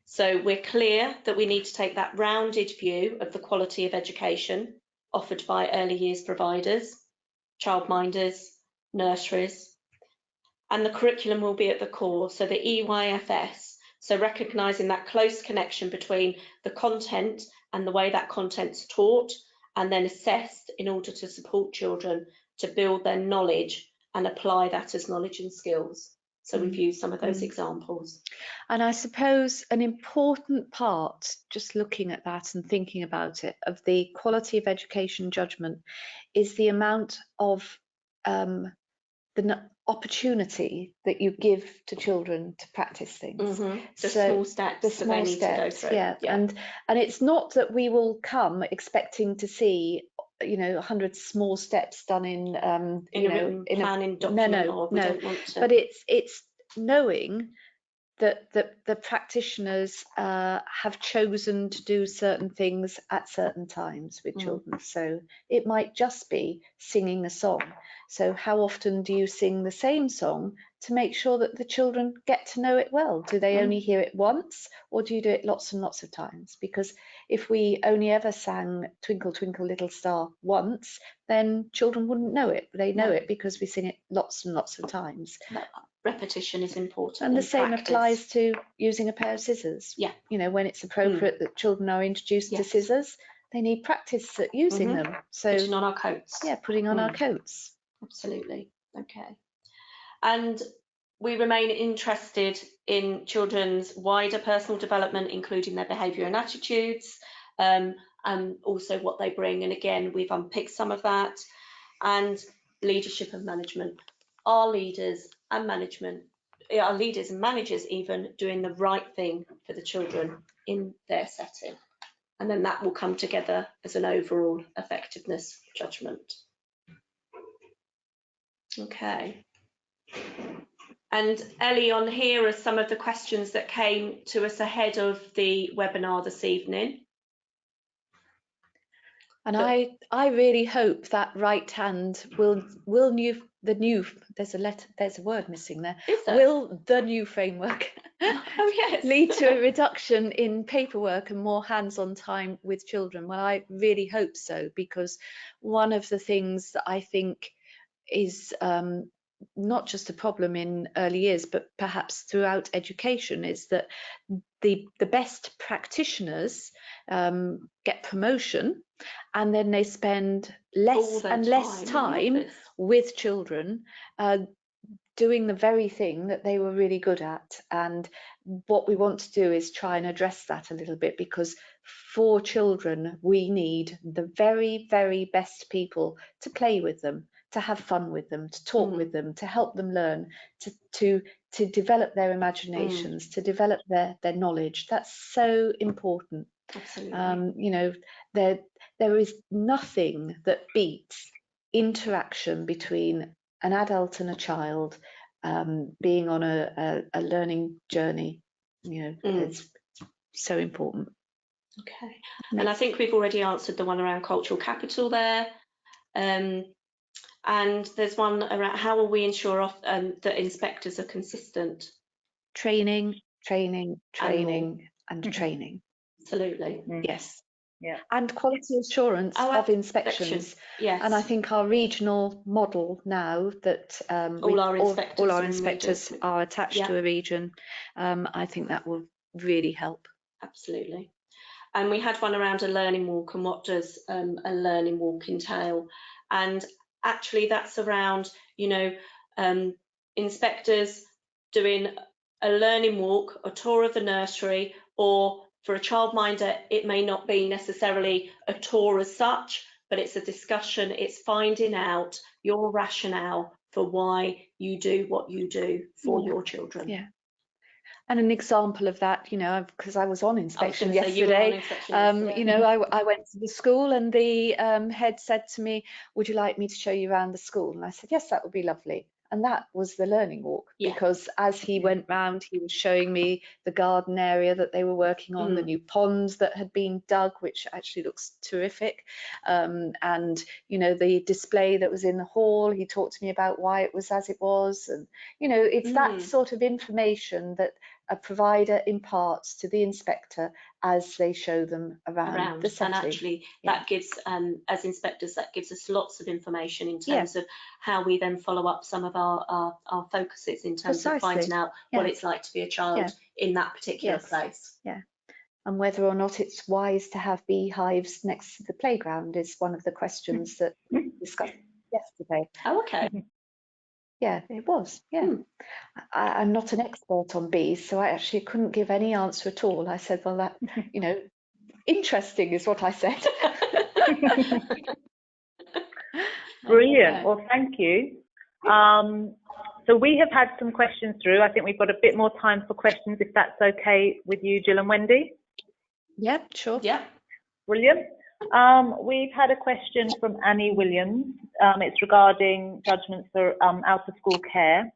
So we're clear that we need to take that rounded view of the quality of education offered by early years providers, childminders, nurseries, and the curriculum will be at the core, so the EYFS, so recognising that close connection between the content and the way that content's taught and then assessed in order to support children to build their knowledge and apply that as knowledge and skills. So we've used some of those examples. And I suppose an important part, just looking at that and thinking about it, of the quality of education judgment is the amount of the opportunity that you give to children to practice things. The small steps that they need to go through. And it's not that we will come expecting to see, you know, 100 small steps done in a planning document. No. But it's knowing that the practitioners have chosen to do certain things at certain times with children. So it might just be singing a song. So how often do you sing the same song to make sure that the children get to know it well? Do they only hear it once, or do you do it lots and lots of times? Because if we only ever sang Twinkle Twinkle Little Star once, then children wouldn't know it. They know it because we sing it lots and lots of times. Repetition is important. And the same applies to using a pair of scissors. You know, when it's appropriate that children are introduced to scissors, they need practice at using them. So putting on our coats. yeah, putting on our coats. Absolutely. Okay. And we remain interested in children's wider personal development, including their behaviour and attitudes, and also what they bring. And again, we've unpicked some of that. And leadership and management. Our leaders and managers even doing the right thing for the children in their setting. And then that will come together as an overall effectiveness judgment. Okay. And Ellie, on here are some of the questions that came to us ahead of the webinar this evening. And I really hope that right hand will there's a word missing there. Is there? Will the new framework Oh, yes. lead to a reduction in paperwork and more hands-on time with children? Well, I really hope so, because one of the things that I think is not just a problem in early years, but perhaps throughout education, is that the best practitioners get promotion, and then they spend less and less time with children doing the very thing that they were really good at. And what we want to do is try and address that a little bit, because for children we need the very, very best people to play with them, to have fun with them, to talk with them, to help them learn, to develop their imaginations, to develop their knowledge. That's so important. Absolutely. You know, there is nothing that beats interaction between an adult and a child, being on a learning journey. You know, it's so important. Okay. And I think we've already answered the one around cultural capital there. And there's one around how will we ensure that inspectors are consistent? Training, training, training, and training. Absolutely. Yes. Yeah. And quality assurance of inspections. Yes. And I think our regional model now that all our inspectors are attached to a region, I think that will really help. Absolutely. And we had one around a learning walk, and what does a learning walk entail? And actually that's around, you know, inspectors doing a learning walk, a tour of the nursery, or for a childminder, it may not be necessarily a tour as such, but it's a discussion, it's finding out your rationale for why you do what you do for your children. Yeah. And an example of that, you know, because I was on inspection yesterday, you know, I went to the school and the head said to me, would you like me to show you around the school? And I said, yes, that would be lovely. And that was the learning walk, because as he went round, he was showing me the garden area that they were working on, the new ponds that had been dug, which actually looks terrific. And, you know, the display that was in the hall, he talked to me about why it was as it was. And, you know, it's that sort of information that a provider imparts to the inspector as they show them around the setting. And actually that gives, as inspectors, that gives us lots of information in terms of how we then follow up some of our focuses in terms of finding out what it's like to be a child in that particular place. Yeah. And whether or not it's wise to have beehives next to the playground is one of the questions that we discussed yesterday. Oh, okay. Yeah, it was. Yeah. I'm not an expert on bees, so I actually couldn't give any answer at all. I said, well, that, you know, interesting is what I said. Brilliant. Well, thank you. So we have had some questions through. I think we've got a bit more time for questions, if that's okay with you, Gill and Wendy. Yeah, sure. Yeah. Brilliant. We've had a question from Annie Williams. It's regarding judgments for out of school care.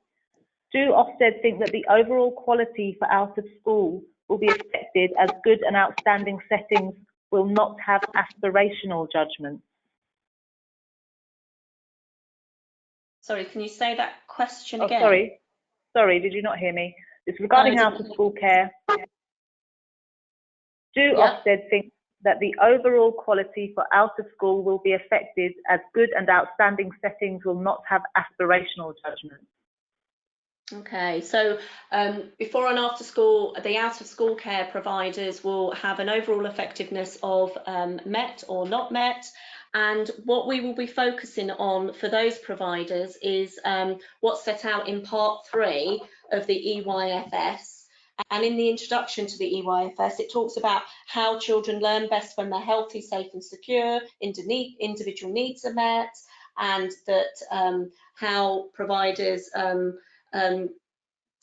Do Ofsted think that the overall quality for out of school will be affected as good and outstanding settings will not have aspirational judgments? Sorry, can you say that question again? Sorry, did you not hear me? It's regarding out of school care. Do Ofsted think that the overall quality for out of school will be affected as good and outstanding settings will not have aspirational judgments? Okay, so before and after school, the out of school care providers will have an overall effectiveness of met or not met. And what we will be focusing on for those providers is what's set out in part 3 of the EYFS. And in the introduction to the EYFS, it talks about how children learn best when they're healthy, safe and secure, individual needs are met, and that how providers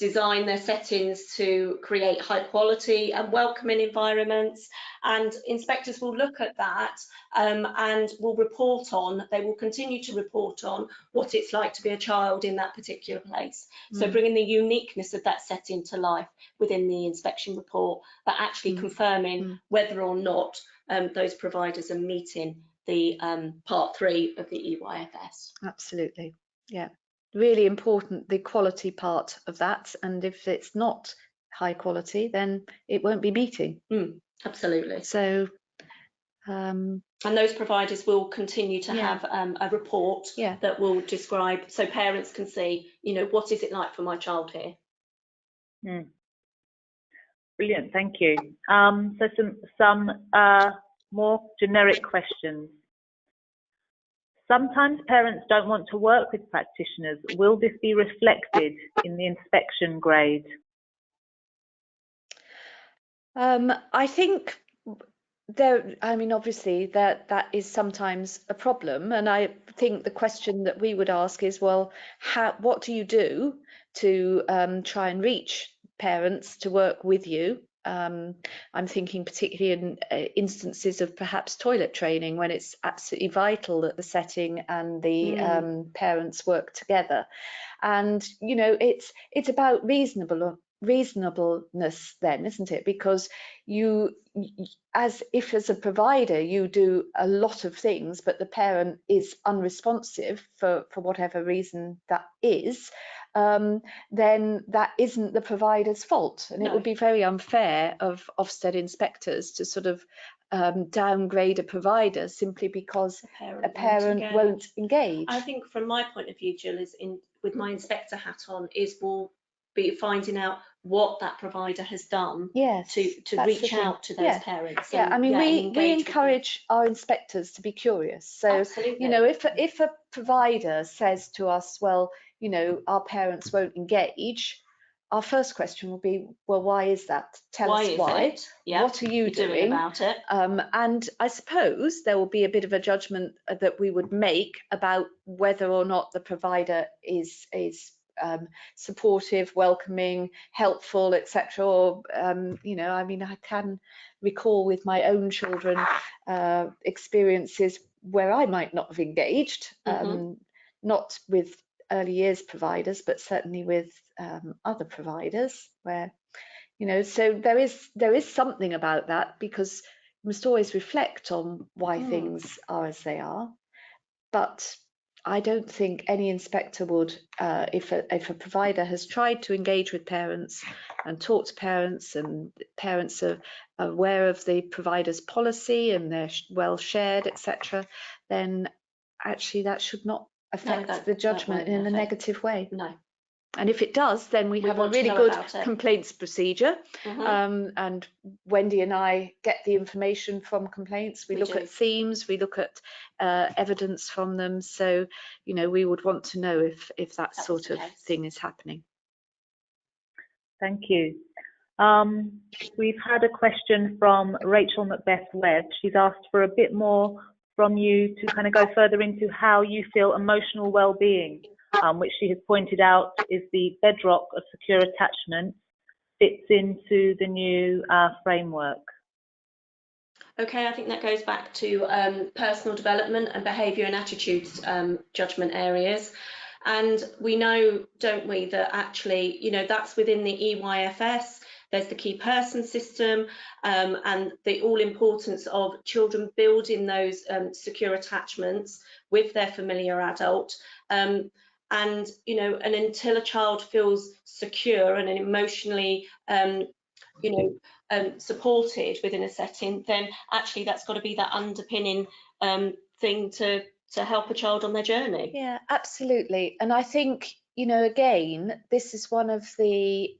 design their settings to create high quality and welcoming environments, and inspectors will look at that and will report on, they will continue to report on what it's like to be a child in that particular place. So bringing the uniqueness of that setting to life within the inspection report, but actually confirming whether or not those providers are meeting the part 3 of the EYFS. Absolutely, yeah. Really important, the quality part of that, and if it's not high quality, then it won't be meeting. Absolutely. So and those providers will continue to have a report that will describe, so parents can see, you know, what is it like for my child here. Brilliant, thank you. So some more generic questions. Sometimes parents don't want to work with practitioners. Will this be reflected in the inspection grade? I think I mean, obviously that is sometimes a problem, and I think the question that we would ask is, well, what do you do to try and reach parents to work with you? I'm thinking particularly in instances of perhaps toilet training, when it's absolutely vital that the setting and the parents work together. And you know, it's about reasonableness then, isn't it? Because as a provider, you do a lot of things, but the parent is unresponsive for whatever reason that is, then that isn't the provider's fault. And it would be very unfair of Ofsted inspectors to sort of downgrade a provider simply because a parent won't engage. I think from my point of view, Jill, is with my inspector hat on, is we'll be finding out what that provider has done to reach out to those parents. Yeah, I mean, we encourage our inspectors to be curious. So, you know, if a provider says to us, well, you know, our parents won't engage, our first question will be, well, why is that? Tell us why. What are you doing about it? And I suppose there will be a bit of a judgment that we would make about whether or not the provider is supportive, welcoming, helpful, etc. Or you know, I mean, I can recall with my own children experiences where I might not have engaged, not with early years providers, but certainly with other providers, where, you know, so there is something about that, because we must always reflect on why things are as they are. But I don't think any inspector would, if a provider has tried to engage with parents and talk to parents, and parents are aware of the provider's policy and they're well shared, etc., then actually that should not affect the judgment in a negative way. No. And if it does, then we have a really good complaints procedure. And Wendy and I get the information from complaints. We look at themes, we look at evidence from them. So, you know, we would want to know if that sort of thing is happening. Thank you. We've had a question from Rachel Macbeth Webb. She's asked for a bit more from you to kind of go further into how you feel emotional well-being, which she has pointed out is the bedrock of secure attachment, fits into the new framework. Okay, I think that goes back to personal development and behaviour and attitudes judgment areas. And we know, don't we, that actually, you know, that's within the EYFS. There's the key person system, and the all importance of children building those secure attachments with their familiar adult. And, you know, and until a child feels secure and emotionally, you know, supported within a setting, then actually that's got to be that underpinning thing to help a child on their journey. Yeah, absolutely. And I think you know, again, this is one of the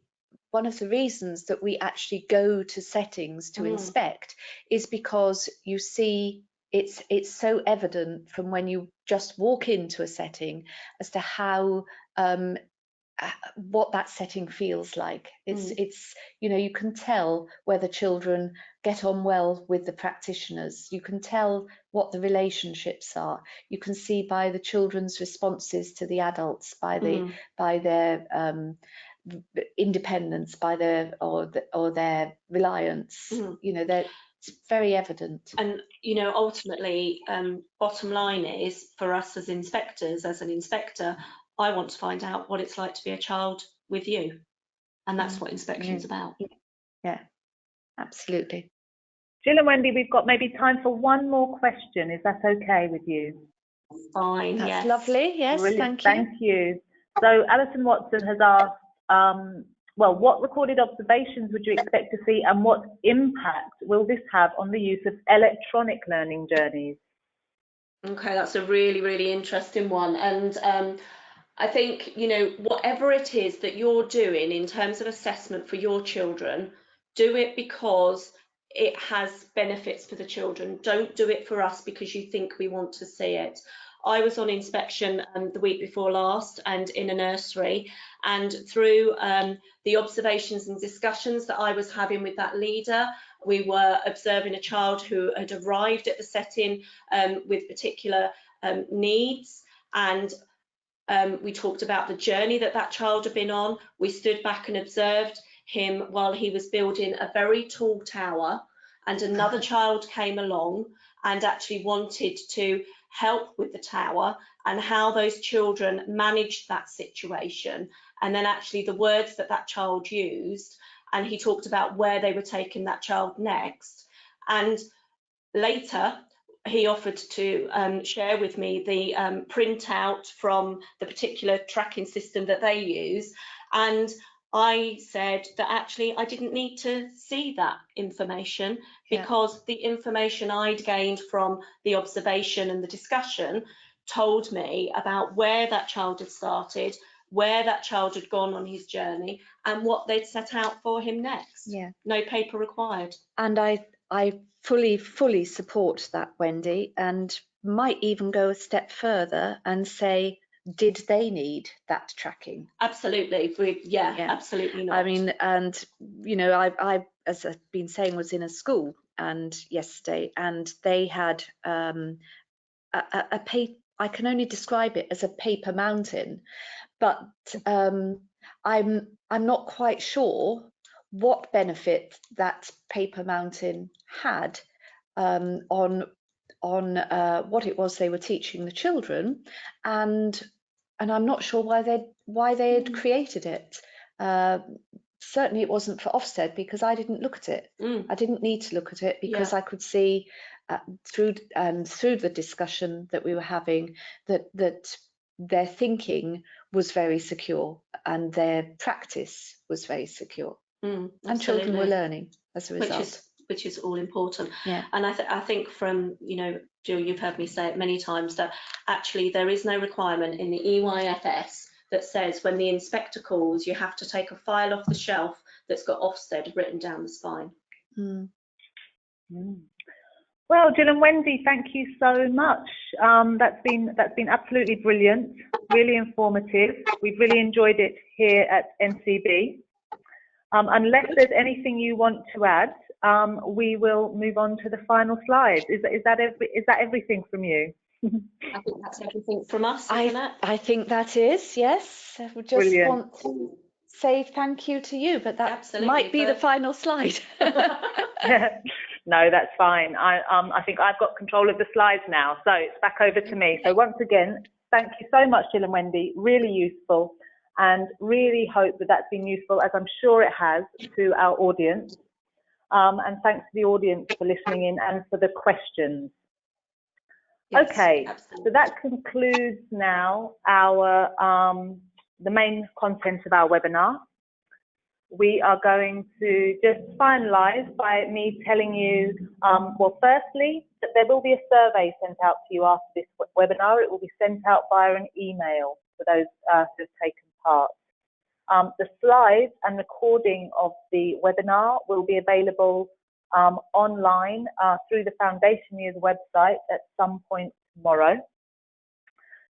reasons that we actually go to settings to inspect, is because you see it's so evident from when you just walk into a setting as to how what that setting feels like. It's you know, you can tell whether children get on well with the practitioners. You can tell what the relationships are. You can see by the children's responses to the adults, by their independence, by their or their reliance. You know, it's very evident. And you know, ultimately, bottom line is, for us as inspectors, as an inspector, I want to find out what it's like to be a child with you, and that's what inspection's about. Yeah, absolutely. Gill and Wendy, we've got maybe time for one more question. Is that okay with you? Fine. That's yes. lovely. Yes, Brilliant. thank you. Thank you. So Alison Watson has asked, well, what recorded observations would you expect to see, and what impact will this have on the use of electronic learning journeys? Okay, that's a really, really interesting one. And I think, you know, whatever it is that you're doing in terms of assessment for your children, do it because it has benefits for the children. Don't do it for us because you think we want to see it. I was on inspection the week before last, and in a nursery, and through the observations and discussions that I was having with that leader, we were observing a child who had arrived at the setting with particular needs, and we talked about the journey that that child had been on. We stood back and observed him while he was building a very tall tower, and another child came along and actually wanted to help with the tower, and how those children managed that situation, and then actually the words that that child used, and he talked about where they were taking that child next. And later he offered to share with me the printout from the particular tracking system that they use, and I said that actually I didn't need to see that information, because the information I'd gained from the observation and the discussion told me about where that child had started, where that child had gone on his journey, and what they'd set out for him next. Yeah. No paper required. And I fully support that, Wendy, and might even go a step further and say, did they need that tracking? Absolutely. Yeah, absolutely not. I mean, and you know, I as I've been saying, was in a school and yesterday, and they had a paper. I can only describe it as a paper mountain, but I'm not quite sure what benefit that paper mountain had on what it was they were teaching the children, and I'm not sure why they had created it. Certainly it wasn't for Ofsted, because I didn't look at it. I didn't need to look at it, because I could see through the discussion that we were having that their thinking was very secure and their practice was very secure, and children were learning as a result. Which is all important. Yeah. And I think from, you know, Jill, you've heard me say it many times, that actually there is no requirement in the EYFS that says when the inspector calls, you have to take a file off the shelf that's got Ofsted written down the spine. Well, Gill and Wendy, thank you so much. That's been absolutely brilliant, really informative. We've really enjoyed it here at NCB. Unless there's anything you want to add, we will move on to the final slide. Is that everything from you? I think that's everything from us, isn't it? I think that is, yes. I would just want to say thank you to you, but that might be the final slide. No, that's fine. I think I've got control of the slides now, so it's back over to me. So once again, thank you so much, Gill and Wendy. Really useful, and really hope that that's been useful, as I'm sure it has, to our audience. And thanks to the audience for listening in and for the questions. Yes, okay, absolutely. So that concludes now our the main content of our webinar. We are going to just finalise by me telling you, well, firstly, that there will be a survey sent out to you after this webinar. It will be sent out via an email. for those who have taken part. The slides and recording of the webinar will be available online through the Foundation Year's website at some point tomorrow.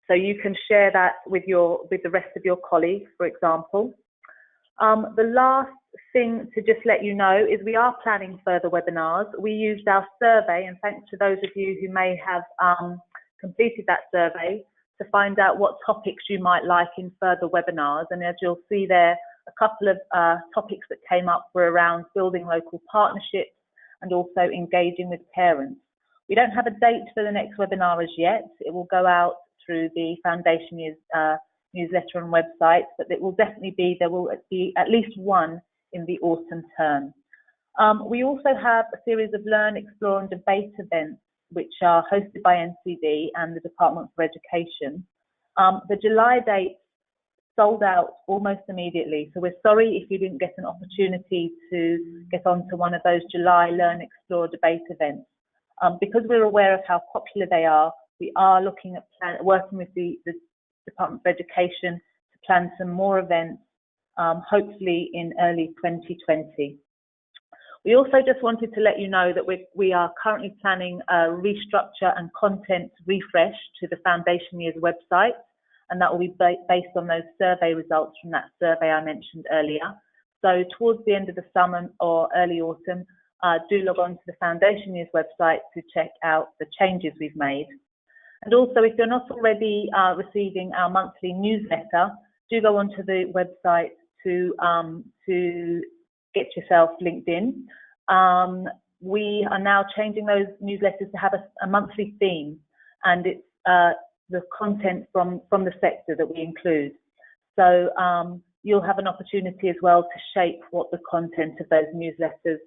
So you can share that with the rest of your colleagues, for example. The last thing to just let you know is we are planning further webinars. We used our survey, and thanks to those of you who may have completed that survey, to find out what topics you might like in further webinars. And as you'll see there, a couple of topics that came up were around building local partnerships and also engaging with parents. We don't have a date for the next webinar as yet. It will go out through the Foundation Year's newsletter and website, but it will definitely be, there will be at least one in the autumn term. We also have a series of Learn, Explore and Debate events which are hosted by NCD and the Department for Education. The July date sold out almost immediately, so we're sorry if you didn't get an opportunity to get onto one of those July Learn, Explore, Debate events. Because we're aware of how popular they are, we are looking at working with the Department for Education to plan some more events, hopefully in early 2020. We also just wanted to let you know that we are currently planning a restructure and content refresh to the Foundation Year's website, and that will be based on those survey results from that survey I mentioned earlier. So towards the end of the summer or early autumn, do log on to the Foundation Year's website to check out the changes we've made. And also, if you're not already receiving our monthly newsletter, do go onto the website to get yourself linked in. We are now changing those newsletters to have a monthly theme, and it's the content from the sector that we include. So you'll have an opportunity as well to shape what the content of those newsletters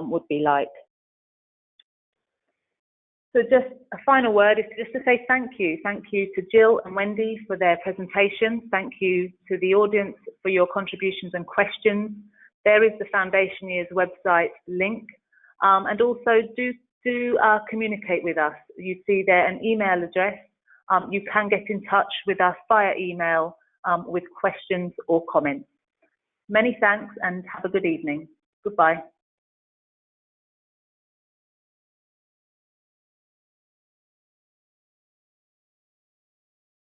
would be like. So just a final word is just to say thank you. Thank you to Gill and Wendy for their presentations. Thank you to the audience for your contributions and questions. There is the Foundation Year's website link. And also do communicate with us. You see there an email address. You can get in touch with us via email with questions or comments. Many thanks and have a good evening. Goodbye.